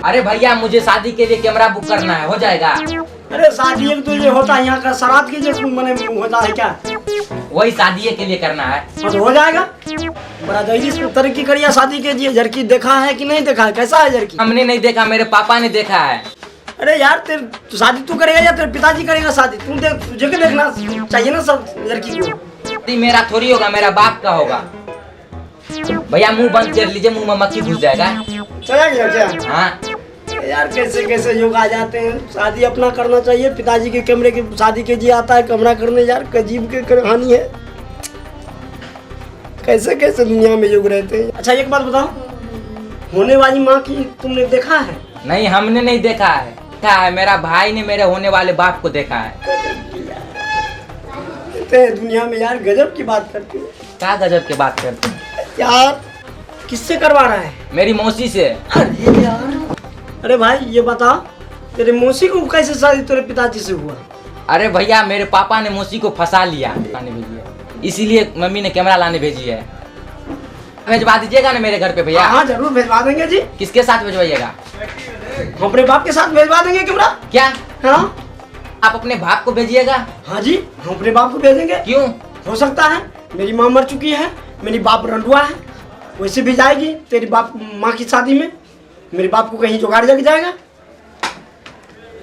अरे भैया मुझे शादी के लिए कैमरा बुक करना है, हो जाएगा? अरे शादी एक तो ये होता है यहाँ का श्राद्ध के जैसे मने होता है क्या? वही शादी के लिए करना है। हाँ तो हो जाएगा। बड़ा जल्दी से तरक्की करिए शादी के लिए। झरकी देखा है कि नहीं देखा है? कैसा है झरकी? हमने नहीं देखा, मेरे पापा ने देखा है। अरे यार तेरे शादी तू करेगा या तेरे पिताजी करेगा शादी? तू देख, तुझे क्या देखना चाहिए ना सब लड़की को। मेरा थोड़ी होगा, मेरा बाप का होगा। भैया मुंह बंद कर लीजिए, मुंह में मक्खी घुस जाएगा। चला गया क्या? हाँ यार कैसे कैसे युग आ जाते हैं। शादी अपना करना चाहिए। पिताजी के कैमरे की शादी के जी आता है कैमरा करने। यार अजीब की कहानी है। कैसे कैसे दुनिया में युग रहते हैं। अच्छा एक बात बताओ, होने वाली माँ की तुमने देखा है? नहीं हमने नहीं देखा है। देखा है, मेरा भाई ने मेरे होने वाले बाप को देखा है। दुनिया में यार गजब की बात करते हैं। क्या गजब की बात करते हैं यार? किससे करवा रहा है? मेरी मौसी से। अरे यार, अरे भाई ये बता, तेरे मौसी को कैसे शादी तेरे पिताजी से हुआ? अरे भैया मेरे पापा ने मौसी को फंसा लिया, इसीलिए मम्मी ने कैमरा लाने भेजी है। भेजवा दीजिएगा ना मेरे घर पे भैया? हाँ जरूर भेजवा देंगे जी। किसके साथ भेजवाइएगा? अपने बाप के साथ भेजवा देंगे कैमरा। क्या? हाँ आप अपने बाप को भेजिएगा? हाँ जी, हम अपने बाप को भेजेंगे। क्यों? हो सकता है मेरी माँ मर चुकी है, मेरी बाप रंडुआ है, वैसे भी जाएगी तेरी बाप माँ की शादी में। मेरे बाप को कहीं जुगाड़ लग जाएगा।